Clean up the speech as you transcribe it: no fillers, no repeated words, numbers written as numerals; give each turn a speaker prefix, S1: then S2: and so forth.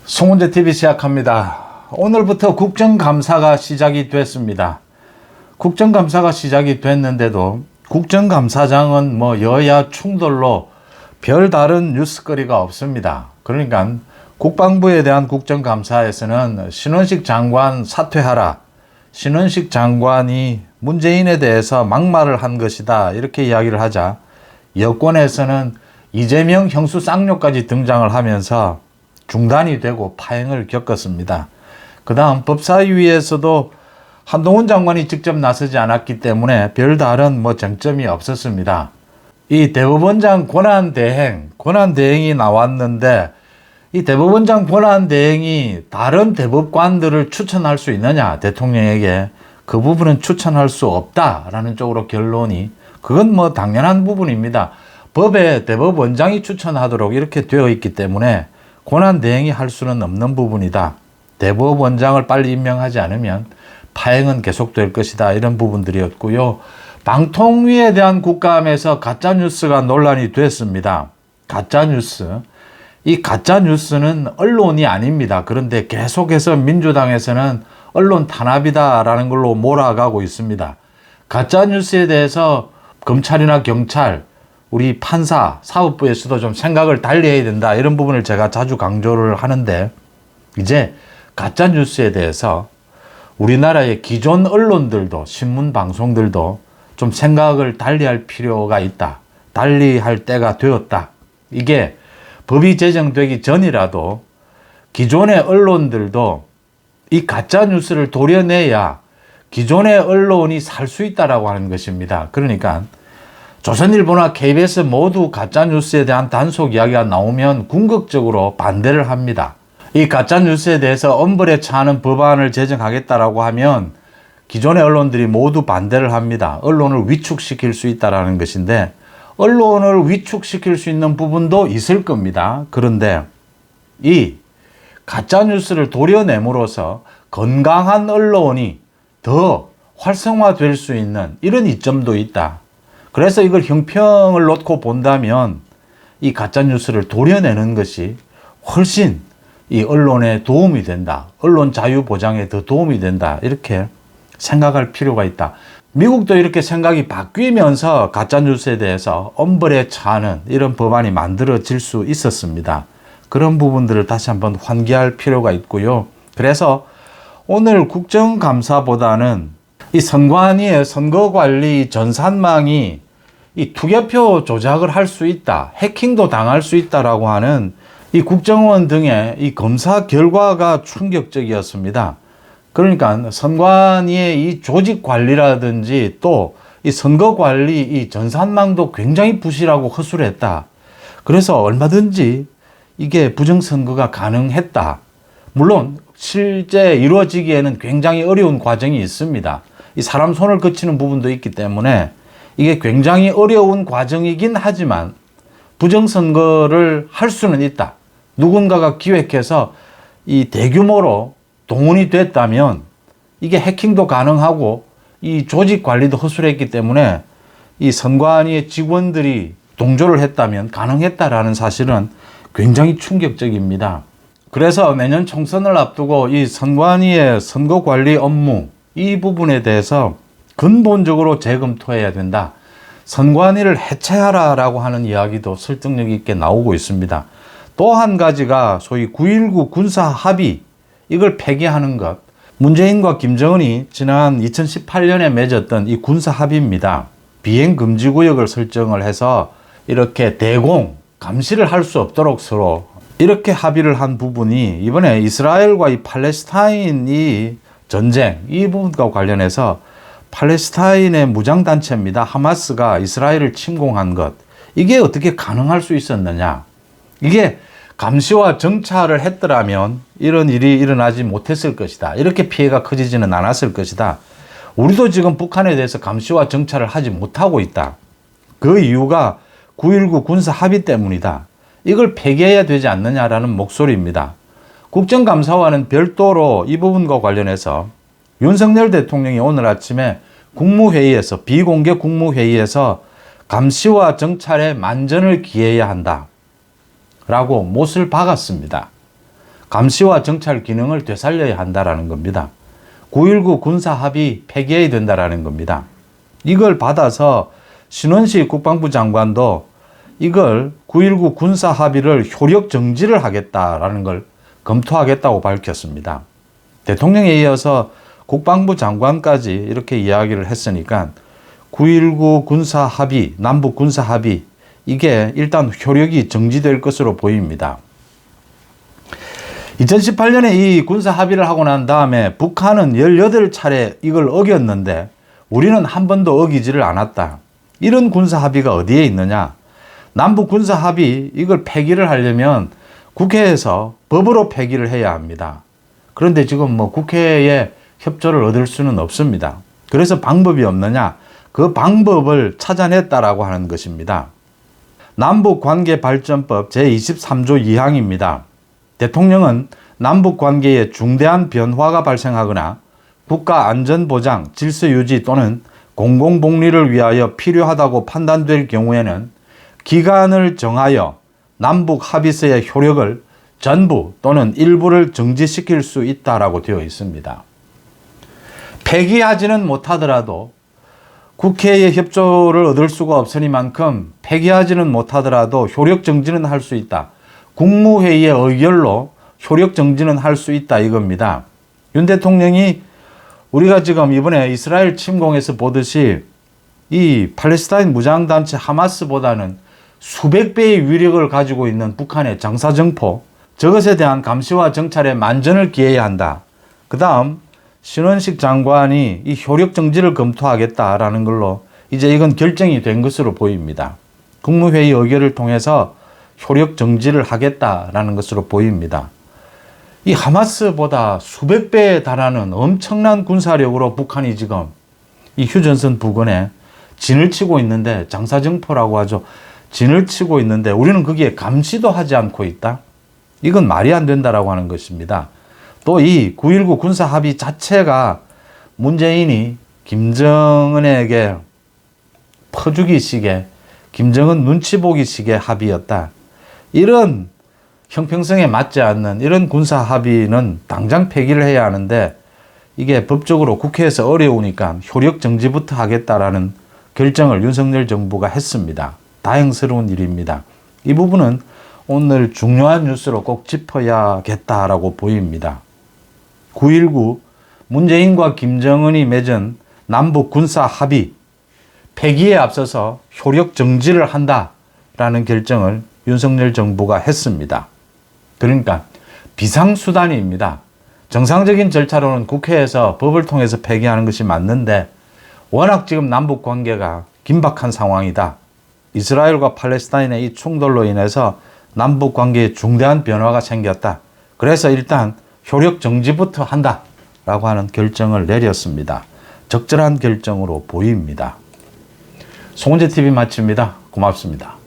S1: 송은재 TV 시작합니다. 오늘부터 국정감사가 시작이 됐습니다. 국정감사가 시작이 됐는데도 국정감사장은 여야 충돌로 별다른 뉴스거리가 없습니다. 그러니까 국방부에 대한 국정감사에서는 신원식 장관 사퇴하라, 신원식 장관이 문재인에 대해서 막말을 한 것이다, 이렇게 이야기를 하자 여권에서는 이재명 형수 쌍욕까지 등장을 하면서 중단이 되고 파행을 겪었습니다. 그 다음 법사위에서도 한동훈 장관이 직접 나서지 않았기 때문에 별다른 쟁점이 없었습니다. 이 대법원장 권한대행이 나왔는데, 이 대법원장 권한대행이 다른 대법관들을 추천할 수 있느냐, 대통령에게 그 부분은 추천할 수 없다라는 쪽으로 결론이, 그건 당연한 부분입니다. 법에 대법원장이 추천하도록 이렇게 되어 있기 때문에 권한대행이 할 수는 없는 부분이다. 대법원장을 빨리 임명하지 않으면 파행은 계속될 것이다, 이런 부분들이었고요. 방통위에 대한 국감에서 가짜뉴스가 논란이 됐습니다. 가짜뉴스. 이 가짜뉴스는 언론이 아닙니다. 그런데 계속해서 민주당에서는 언론 탄압이다라는 걸로 몰아가고 있습니다. 가짜뉴스에 대해서 검찰이나 경찰, 우리 판사, 사법부에서도 좀 생각을 달리 해야 된다, 이런 부분을 제가 자주 강조를 하는데, 이제 가짜뉴스에 대해서 우리나라의 기존 언론들도, 신문 방송들도 좀 생각을 달리할 필요가 있다. 달리할 때가 되었다. 이게 법이 제정되기 전이라도 기존의 언론들도 이 가짜뉴스를 도려내야 기존의 언론이 살 수 있다라고 하는 것입니다. 그러니까 조선일보나 KBS 모두 가짜뉴스에 대한 단속 이야기가 나오면 궁극적으로 반대를 합니다. 이 가짜뉴스에 대해서 엄벌에 처하는 법안을 제정하겠다라고 하면 기존의 언론들이 모두 반대를 합니다. 언론을 위축시킬 수 있다는 것인데, 언론을 위축시킬 수 있는 부분도 있을 겁니다. 그런데 이 가짜뉴스를 도려냄으로써 건강한 언론이 더 활성화될 수 있는 이런 이점도 있다. 그래서 이걸 형평을 놓고 본다면 이 가짜뉴스를 도려내는 것이 훨씬 이 언론에 도움이 된다. 언론 자유 보장에 더 도움이 된다. 이렇게 생각할 필요가 있다. 미국도 이렇게 생각이 바뀌면서 가짜뉴스에 대해서 엄벌에 처하는 이런 법안이 만들어질 수 있었습니다. 그런 부분들을 다시 한번 환기할 필요가 있고요. 그래서 오늘 국정감사보다는 이 선관위의 선거관리 전산망이 이 투개표 조작을 할 수 있다, 해킹도 당할 수 있다라고 하는 이 국정원 등의 이 검사 결과가 충격적이었습니다. 그러니까 선관위의 이 조직 관리라든지 또 이 선거 관리 이 전산망도 굉장히 부실하고 허술했다. 그래서 얼마든지 이게 부정선거가 가능했다. 물론 실제 이루어지기에는 굉장히 어려운 과정이 있습니다. 이 사람 손을 거치는 부분도 있기 때문에 이게 굉장히 어려운 과정이긴 하지만 부정선거를 할 수는 있다. 누군가가 기획해서 이 대규모로 동원이 됐다면 이게 해킹도 가능하고 이 조직 관리도 허술했기 때문에 이 선관위의 직원들이 동조를 했다면 가능했다라는 사실은 굉장히 충격적입니다. 그래서 내년 총선을 앞두고 이 선관위의 선거 관리 업무, 이 부분에 대해서 근본적으로 재검토해야 된다. 선관위를 해체하라라고 하는 이야기도 설득력 있게 나오고 있습니다. 또 한 가지가 소위 9.19 군사 합의, 이걸 폐기하는 것. 문재인과 김정은이 지난 2018년에 맺었던 이 군사 합의입니다. 비행금지구역을 설정을 해서 이렇게 대공, 감시를 할 수 없도록 서로 이렇게 합의를 한 부분이 이번에 이스라엘과 이 팔레스타인 이 전쟁, 이 부분과 관련해서 팔레스타인의 무장단체입니다. 하마스가 이스라엘을 침공한 것. 이게 어떻게 가능할 수 있었느냐. 이게 감시와 정찰을 했더라면 이런 일이 일어나지 못했을 것이다. 이렇게 피해가 커지지는 않았을 것이다. 우리도 지금 북한에 대해서 감시와 정찰을 하지 못하고 있다. 그 이유가 9.19 군사 합의 때문이다. 이걸 폐기해야 되지 않느냐라는 목소리입니다. 국정감사와는 별도로 이 부분과 관련해서 윤석열 대통령이 오늘 아침에 국무회의에서, 비공개 국무회의에서 감시와 정찰에 만전을 기해야 한다 라고 못을 박았습니다. 감시와 정찰 기능을 되살려야 한다라는 겁니다. 9.19 군사합의 폐기해야 된다라는 겁니다. 이걸 받아서 신원식 국방부 장관도 이걸 9.19 군사합의를 효력 정지를 하겠다라는 걸 검토하겠다고 밝혔습니다. 대통령에 이어서 국방부 장관까지 이렇게 이야기를 했으니까 9.19 군사합의, 남북 군사합의 이게 일단 효력이 정지될 것으로 보입니다. 2018년에 이 군사합의를 하고 난 다음에 북한은 18차례 이걸 어겼는데 우리는 한 번도 어기지를 않았다. 이런 군사합의가 어디에 있느냐? 남북 군사합의 이걸 폐기를 하려면 국회에서 법으로 폐기를 해야 합니다. 그런데 지금 뭐 국회의 협조를 얻을 수는 없습니다. 그래서 방법이 없느냐? 그 방법을 찾아냈다라고 하는 것입니다. 남북관계발전법 제23조 2항입니다. 대통령은 남북관계에 중대한 변화가 발생하거나 국가안전보장, 질서유지 또는 공공복리를 위하여 필요하다고 판단될 경우에는 기간을 정하여 남북합의서의 효력을 전부 또는 일부를 정지시킬 수 있다라고 되어 있습니다. 폐기하지는 못하더라도 국회의 협조를 얻을 수가 없으니만큼 폐기하지는 못하더라도 효력 정지는 할 수 있다. 국무회의의 의결로 효력 정지는 할 수 있다 이겁니다. 윤 대통령이 우리가 지금 이번에 이스라엘 침공에서 보듯이 이 팔레스타인 무장단체 하마스보다는 수백 배의 위력을 가지고 있는 북한의 장사정포, 저것에 대한 감시와 정찰에 만전을 기해야 한다. 그 다음 신원식 장관이 이 효력 정지를 검토하겠다라는 걸로 이제 이건 결정이 된 것으로 보입니다. 국무회의 의결을 통해서 효력 정지를 하겠다라는 것으로 보입니다. 이 하마스보다 수백 배에 달하는 엄청난 군사력으로 북한이 지금 이 휴전선 부근에 진을 치고 있는데, 장사정포라고 하죠. 진을 치고 있는데 우리는 거기에 감시도 하지 않고 있다. 이건 말이 안 된다라고 하는 것입니다. 또 이 9.19 군사합의 자체가 문재인이 김정은에게 퍼주기식의, 김정은 눈치 보기식의 합의였다. 이런 형평성에 맞지 않는 이런 군사합의는 당장 폐기를 해야 하는데 이게 법적으로 국회에서 어려우니까 효력 정지부터 하겠다라는 결정을 윤석열 정부가 했습니다. 다행스러운 일입니다. 이 부분은 오늘 중요한 뉴스로 꼭 짚어야겠다라고 보입니다. 9.19 문재인과 김정은이 맺은 남북 군사 합의 폐기에 앞서서 효력 정지를 한다라는 결정을 윤석열 정부가 했습니다. 그러니까 비상수단입니다. 정상적인 절차로는 국회에서 법을 통해서 폐기하는 것이 맞는데 워낙 지금 남북 관계가 긴박한 상황이다. 이스라엘과 팔레스타인의 이 충돌로 인해서 남북 관계에 중대한 변화가 생겼다. 그래서 일단 효력 정지부터 한다라고 하는 결정을 내렸습니다. 적절한 결정으로 보입니다. 송은재TV 마칩니다. 고맙습니다.